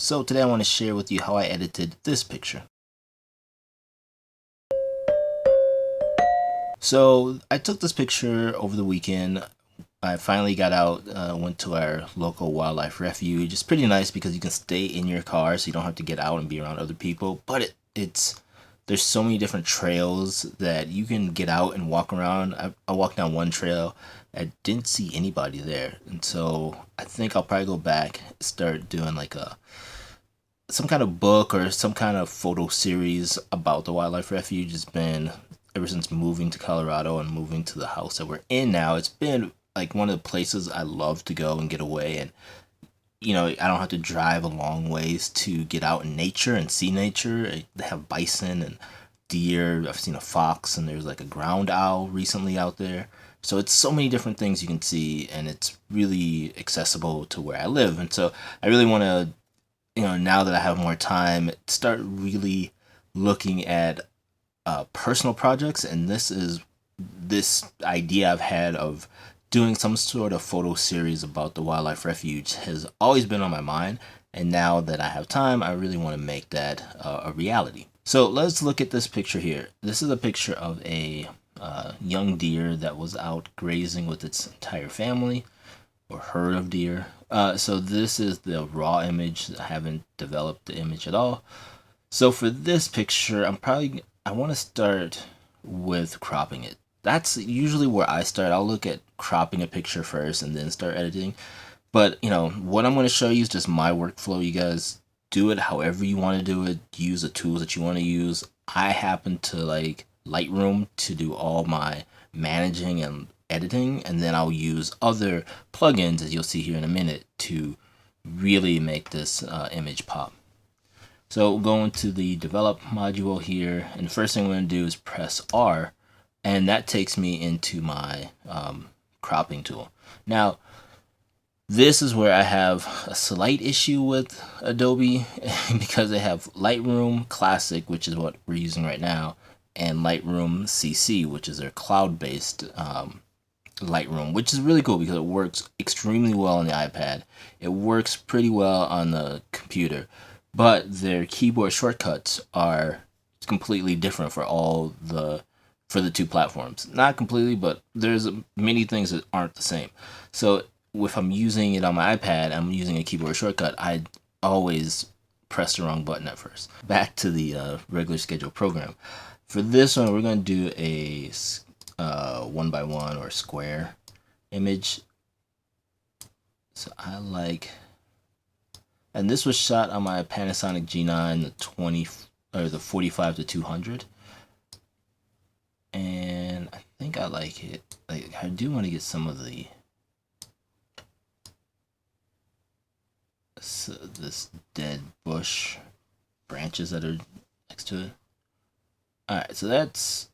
So today I want to share with you how I edited this picture. So I took this picture over the weekend. I finally got out, went to our local wildlife refuge. It's pretty nice because you can stay in your car so you don't have to get out and be around other people. But there's so many different trails that you can get out and walk around. I walked down one trail. I didn't see anybody there. And so I think I'll probably go back, start doing like some kind of book or some kind of photo series about the wildlife refuge. It's been ever since moving to Colorado and moving to the house that we're in now. It's been like one of the places I love to go and get away, and I don't have to drive a long ways to get out in nature and see nature. They have bison and deer. I've seen a fox, and there's like a ground owl recently out there. So it's so many different things you can see, and it's really accessible to where I live. And so I really want to, now that I have more time, start really looking at personal projects. And this idea I've had of doing some sort of photo series about the wildlife refuge has always been on my mind. And now that I have time, I really want to make that a reality. So let's look at this picture here. This is a picture of a young deer that was out grazing with its entire family or herd of deer. So this is the raw image. I haven't developed the image at all. So for this picture, I want to start with cropping it. That's usually where I start. I'll look at cropping a picture first and then start editing. But what I'm going to show you is just my workflow. You guys do it however you want to do it. Use the tools that you want to use. I happen to like Lightroom to do all my managing and editing, and then I'll use other plugins, as you'll see here in a minute, to really make this image pop. So going to the develop module here, and the first thing I'm going to do is press R, and that takes me into my cropping tool. Now this is where I have a slight issue with Adobe because they have Lightroom Classic, which is what we're using right now, and Lightroom CC, which is their cloud-based Lightroom, which is really cool because it works extremely well on the iPad. It works pretty well on the computer, but their keyboard shortcuts are completely different for the two platforms. Not completely, but there's many things that aren't the same. So if I'm using it on my iPad, I'm using a keyboard shortcut, I always press the wrong button at first. Back to the regular scheduled program. For this one, we're going to do a 1x1 or square image. So and this was shot on my Panasonic G9, the 45 to 200. And I think I like it. Like, I do want to get some of this dead bush branches that are next to it. Alright, so that's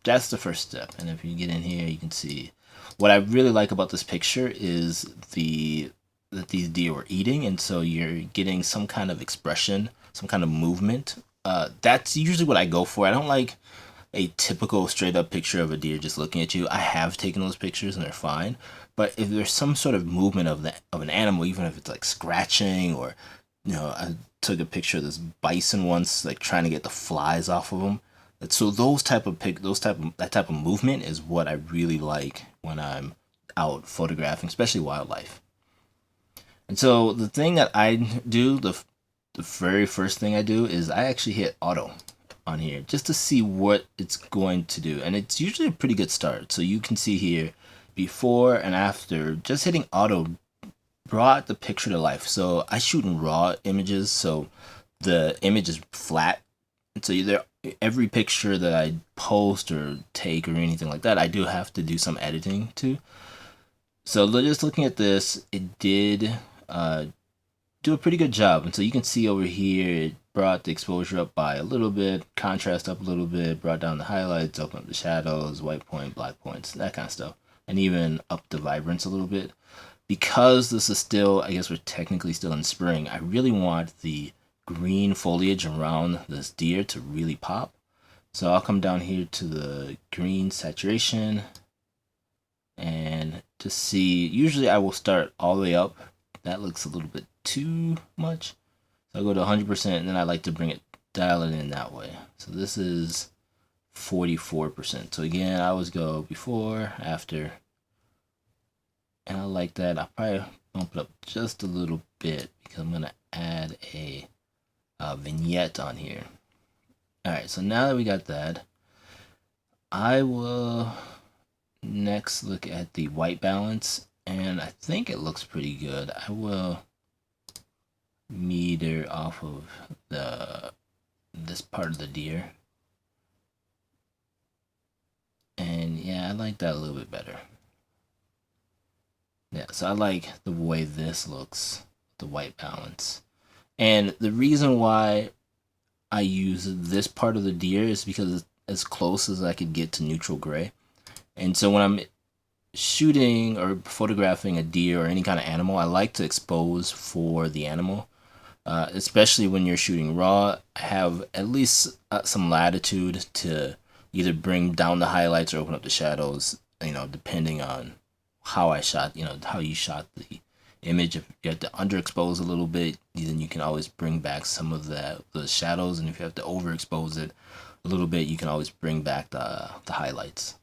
the first step. And if you get in here, you can see what I really like about this picture is that these deer were eating, and so you're getting some kind of expression, some kind of movement. That's usually what I go for. I don't like a typical straight up picture of a deer just looking at you. I have taken those pictures and they're fine, but if there's some sort of movement of an animal, even if it's like scratching, or I took a picture of this bison once, like trying to get the flies off of him. So that type of movement is what I really like when I'm out photographing, especially wildlife. And so the thing that I do, the very first thing I do is I actually hit auto on here just to see what it's going to do. And it's usually a pretty good start. So you can see here before and after, just hitting auto brought the picture to life. So I shoot in raw images, so the image is flat. And so every picture that I post or take or anything like that, I do have to do some editing to. So just looking at this, it did do a pretty good job. And so you can see over here, it brought the exposure up by a little bit, contrast up a little bit, brought down the highlights, opened up the shadows, white point, black points, that kind of stuff. And even up the vibrance a little bit. Because this is still, I guess we're technically still in spring, I really want the green foliage around this deer to really pop. So I'll come down here to the green saturation and to see, usually I will start all the way up. That looks a little bit too much. I'll go to 100%, and then I like to dial it in that way. So this is 44%. So again, I always go before, after, and I like that. I'll probably bump it up just a little bit because I'm gonna add a vignette on here. All right, so now that we got that, I will next look at the white balance, and I think it looks pretty good. I will meter off of this part of the deer, and yeah, I like that a little bit better. Yeah, so I like the way this looks, the white balance. And the reason why I use this part of the deer is because it's as close as I could get to neutral gray. And so when I'm shooting or photographing a deer or any kind of animal, I like to expose for the animal. Especially when you're shooting raw, I have at least some latitude to either bring down the highlights or open up the shadows, depending on how I shot, how you shot the image. If you have to underexpose a little bit, then you can always bring back some of the shadows, and if you have to overexpose it a little bit, you can always bring back the highlights.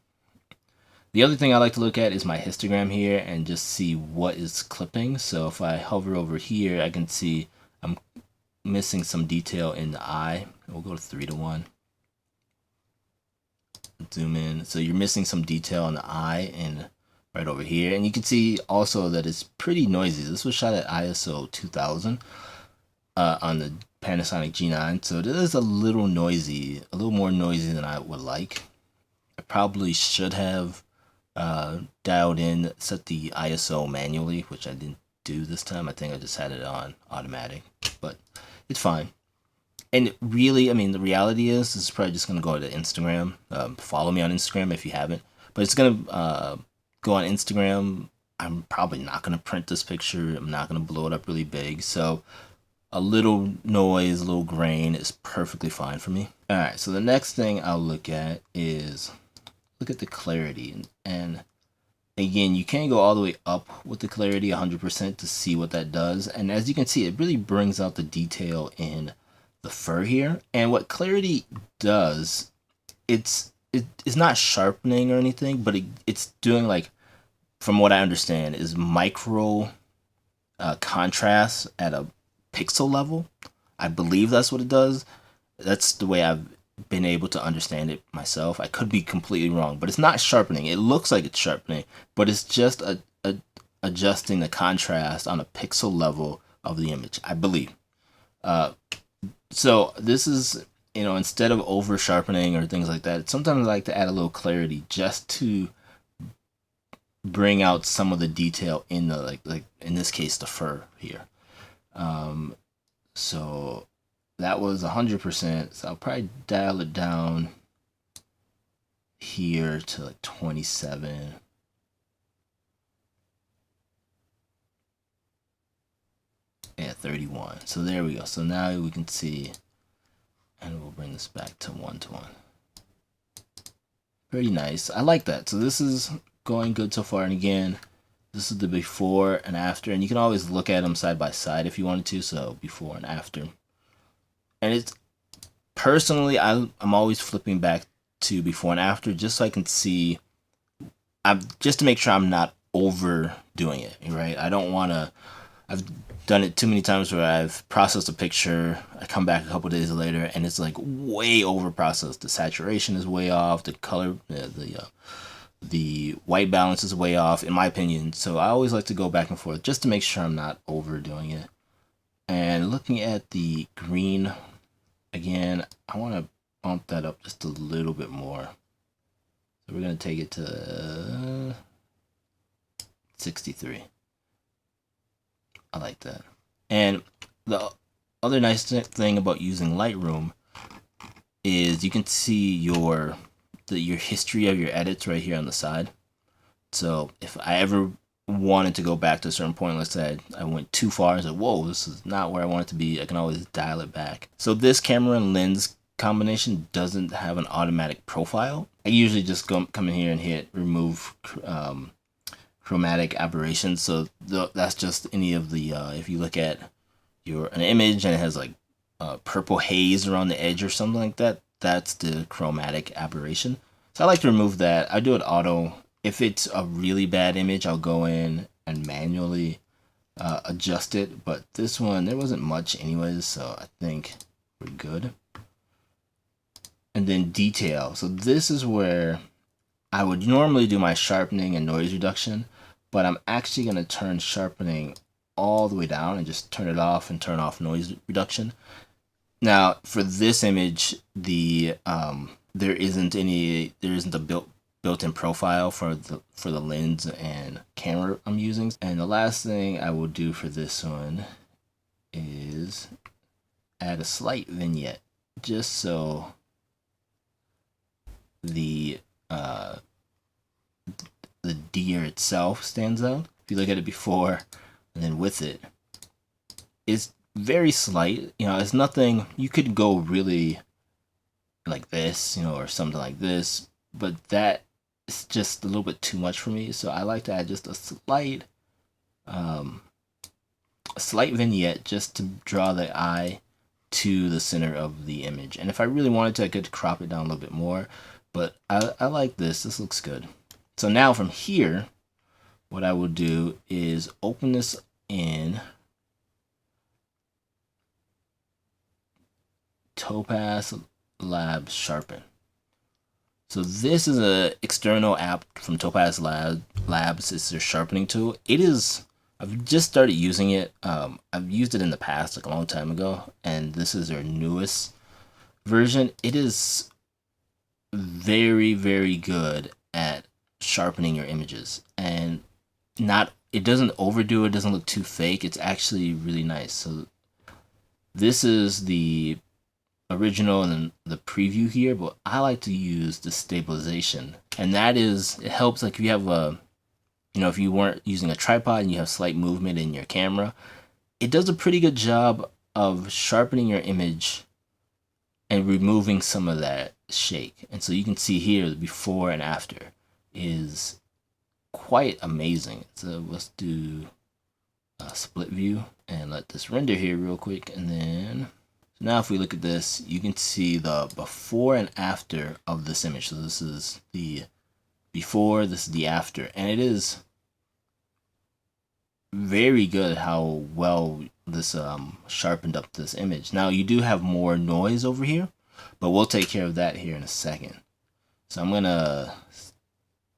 The other thing I like to look at is my histogram here and just see what is clipping. So if I hover over here, I can see I'm missing some detail in the eye. We'll go to 3:1. Zoom in. So you're missing some detail in the eye and right over here. And you can see also that it's pretty noisy. This was shot at ISO 2000 on the Panasonic G9. So it is a little noisy, a little more noisy than I would like. I probably should have dialed in, set the ISO manually, which I didn't do this time. I think I just had it on automatic, but it's fine. And really, I mean, the reality is, this is probably just going to go to Instagram. Follow me on Instagram if you haven't. But it's going to go on Instagram. I'm probably not going to print this picture. I'm not going to blow it up really big. So a little noise, a little grain is perfectly fine for me. All right, so the next thing I'll look at is look at the clarity. And again, you can't go all the way up with the clarity 100% to see what that does. And as you can see, it really brings out the detail in the fur here. And what clarity does, it's not sharpening or anything, but it's doing, like, from what I understand, is micro contrast at a pixel level. I believe that's what it does. That's the way I've been able to understand it myself. I could be completely wrong, but it's not sharpening. It looks like it's sharpening, but it's just adjusting the contrast on a pixel level of the image, I believe. So this is, instead of over sharpening or things like that, sometimes I like to add a little clarity just to bring out some of the detail in the, like in this case, the fur here. So that was 100%. So I'll probably dial it down here to like 27. Yeah, 31. So there we go. So now we can see, and we'll bring this back to 1:1. Pretty nice. I like that. So this is going good so far. And again, this is the before and after, and you can always look at them side by side if you wanted to. So before and after. And it's personally, I'm always flipping back to before and after just so I can see, just to make sure I'm not overdoing it, right? I don't want to. I've done it too many times where I've processed a picture, I come back a couple days later, and it's like way over processed. The saturation is way off, the color, the white balance is way off, in my opinion. So I always like to go back and forth just to make sure I'm not overdoing it. And looking at the green, again, I want to bump that up just a little bit more. So we're going to take it to 63. I like that. And the other nice thing about using Lightroom is you can see your history of your edits right here on the side. So if I ever wanted to go back to a certain point, let's say I went too far and said, whoa, this is not where I want it to be, I can always dial it back. So this camera and lens combination doesn't have an automatic profile. I usually just come in here and hit remove chromatic aberrations. So that's just any of the, if you look at an image and it has like purple haze around the edge or something like that, that's the chromatic aberration. So I like to remove that. I do it auto. If it's a really bad image, I'll go in and manually adjust it. But this one, there wasn't much anyways, so I think we're good. And then detail. So this is where I would normally do my sharpening and noise reduction, but I'm actually going to turn sharpening all the way down and just turn it off and turn off noise reduction. Now for this image, there isn't a built-in profile for the lens and camera I'm using. And the last thing I will do for this one is add a slight vignette, just so the deer itself stands out. If you look at it before and then with it, it's very slight. You know, it's nothing. You could go really like this, you know, or something like this, but that is just a little bit too much for me. So I like to add just a slight vignette just to draw the eye to the center of the image. And if I really wanted to, I could crop it down a little bit more, but I like this. This looks good. So now from here, what I will do is open this in Topaz Labs Sharpen. So this is an external app from Topaz Labs. It's their sharpening tool. I've just started using it. I've used it in the past, like a long time ago, and this is their newest version. It is very, very good at sharpening your images, and it doesn't overdo it, doesn't look too fake. It's actually really nice. So this is the original and then the preview here, but I like to use the stabilization, and it helps like if you have if you weren't using a tripod and you have slight movement in your camera, it does a pretty good job of sharpening your image and removing some of that shake. And so you can see here the before and after is quite amazing. So let's do a split view and let this render here real quick. And then so now if we look at this, you can see the before and after of this image. So this is the before, this is the after, and it is very good how well this sharpened up this image. Now you do have more noise over here, but we'll take care of that here in a second. So I'm gonna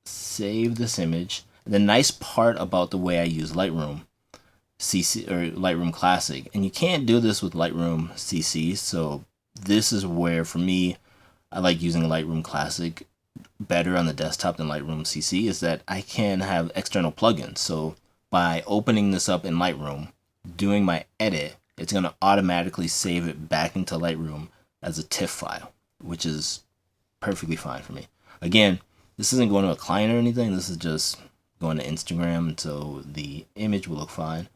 save this image. The nice part about the way I use Lightroom CC or Lightroom Classic, and you can't do this with Lightroom CC, so this is where for me I like using Lightroom Classic better on the desktop than Lightroom CC, is that I can have external plugins. So by opening this up in Lightroom, doing my edit, it's going to automatically save it back into Lightroom as a TIFF file, which is perfectly fine for me. Again, this isn't going to a client or anything. This is just going to Instagram, so the image will look fine.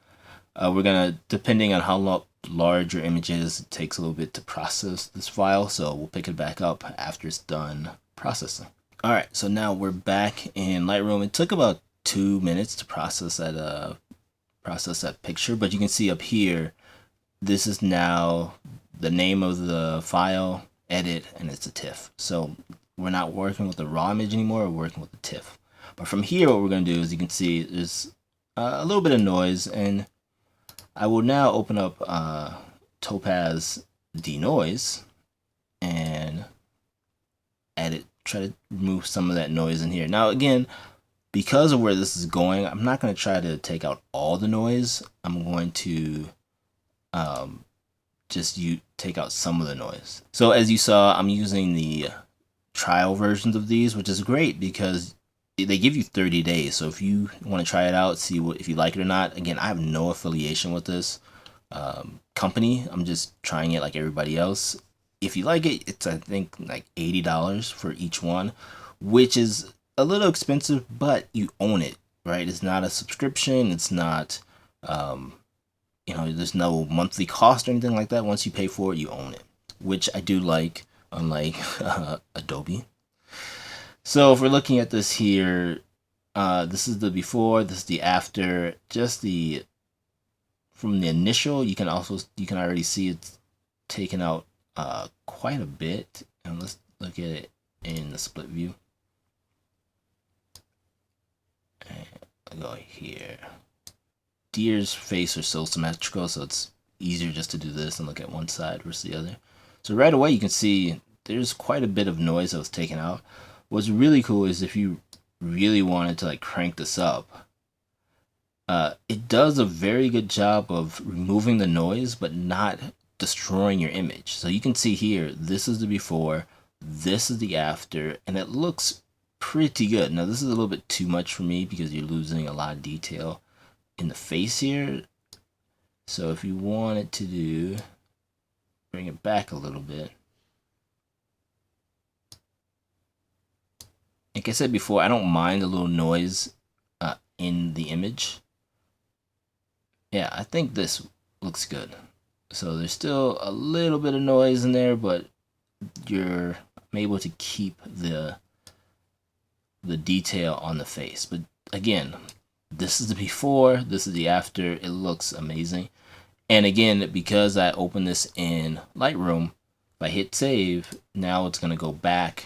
We're going to, depending on how large your image is, it takes a little bit to process this file, so we'll pick it back up after it's done processing. All right, so now we're back in Lightroom. It took about 2 minutes to process that picture, but you can see up here, this is now the name of the file, edit, and it's a TIFF. So we're not working with the raw image anymore, we're working with the TIFF. But from here, what we're going to do is you can see there's a little bit of noise, and I will now open up Topaz Denoise and edit, try to remove some of that noise in here. Now again, because of where this is going, I'm not going to try to take out all the noise. I'm going to take out some of the noise. So as you saw, I'm using the trial versions of these, which is great because they give you 30 days. So if you want to try it out, see if you like it or not. Again, I have no affiliation with this company. I'm just trying it like everybody else. If you like it, it's I think like $80 for each one, which is a little expensive, but you own it, right? It's not a subscription. It's not, there's no monthly cost or anything like that. Once you pay for it, you own it, which I do like, unlike Adobe. So if we're looking at this here, this is the before, this is the after, just the from the initial, you can already see it's taken out quite a bit. And let's look at it in the split view. And I'll go here. Deer's face are so symmetrical, so it's easier just to do this and look at one side versus the other. So right away you can see there's quite a bit of noise that was taken out. What's really cool is if you really wanted to like crank this up, it does a very good job of removing the noise but not destroying your image. So you can see here, this is the before, this is the after, and it looks pretty good. Now this is a little bit too much for me because you're losing a lot of detail in the face here. So if you wanted to do, bring it back a little bit. Like I said before, I don't mind a little noise in the image. Yeah, I think this looks good. So there's still a little bit of noise in there, but you're able to keep the detail on the face. But again, this is the before, this is the after. It looks amazing. And again, because I opened this in Lightroom, if I hit save, now it's going to go back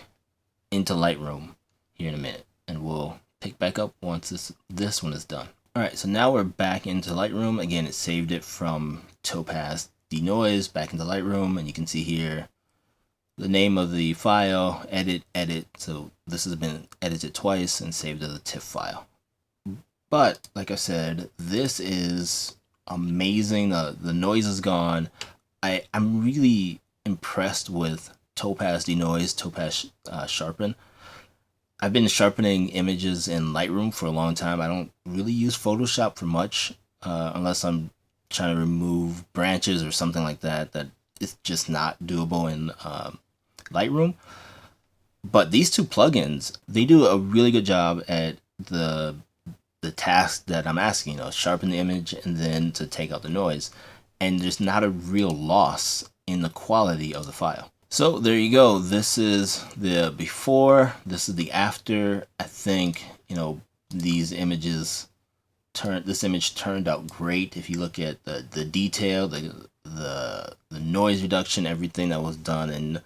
into Lightroom here in a minute. And we'll pick back up once this one is done. Alright, so now we're back into Lightroom. Again, it saved it from Topaz Denoise back into Lightroom. And you can see here the name of the file, edit. So this has been edited twice and saved as a TIFF file. But like I said, this is amazing. The noise is gone. I'm really impressed with Topaz Denoise, Topaz Sharpen. I've been sharpening images in Lightroom for a long time. I don't really use Photoshop for much unless I'm trying to remove branches or something like that is just not doable in Lightroom. But these two plugins, they do a really good job at the task that I'm asking, sharpen the image and then to take out the noise. And there's not a real loss in the quality of the file. So there you go. This is the before, this is the after. I think, this image turned out great. If you look at the detail, the noise reduction, everything that was done in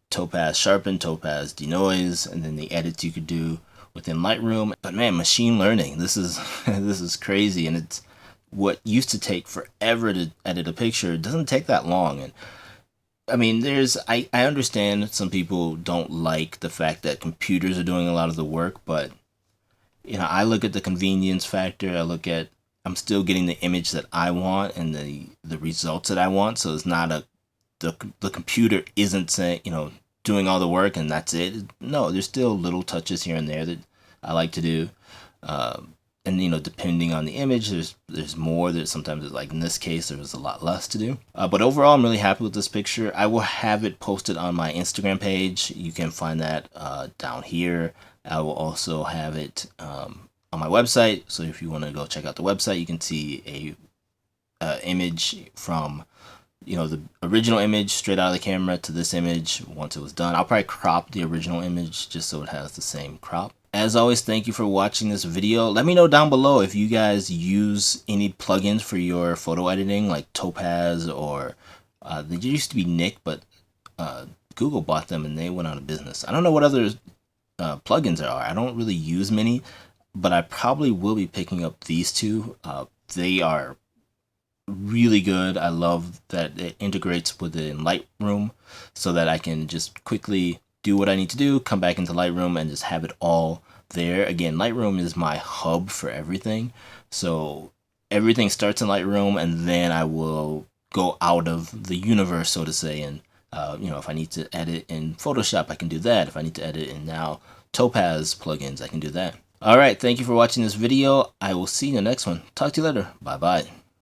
Topaz Sharpen, Topaz Denoise, and then the edits you could do within Lightroom. But man, machine learning, this is this is crazy. And it's what used to take forever to edit a picture. It doesn't take that long. And I mean, I understand some people don't like the fact that computers are doing a lot of the work, but I look at the convenience factor. I'm still getting the image that I want and the results that I want. So it's not the computer isn't saying, doing all the work and that's it. No, there's still little touches here and there that I like to do. And depending on the image, there's more. That sometimes, like in this case, there was a lot less to do. But overall, I'm really happy with this picture. I will have it posted on my Instagram page. You can find that down here. I will also have it on my website. So if you want to go check out the website, you can see a image from the original image straight out of the camera to this image once it was done. I'll probably crop the original image just so it has the same crop. As always, thank you for watching this video. Let me know down below if you guys use any plugins for your photo editing like Topaz or they used to be Nik, but Google bought them and they went out of business. I don't know what other plugins there are. I don't really use many, but I probably will be picking up these two. They are really good. I love that it integrates within Lightroom so that I can just quickly do what I need to do, come back into Lightroom and just have it all there. Again, Lightroom is my hub for everything. So everything starts in Lightroom and then I will go out of the universe, so to say. And, if I need to edit in Photoshop, I can do that. If I need to edit in now Topaz plugins, I can do that. All right. Thank you for watching this video. I will see you in the next one. Talk to you later. Bye-bye.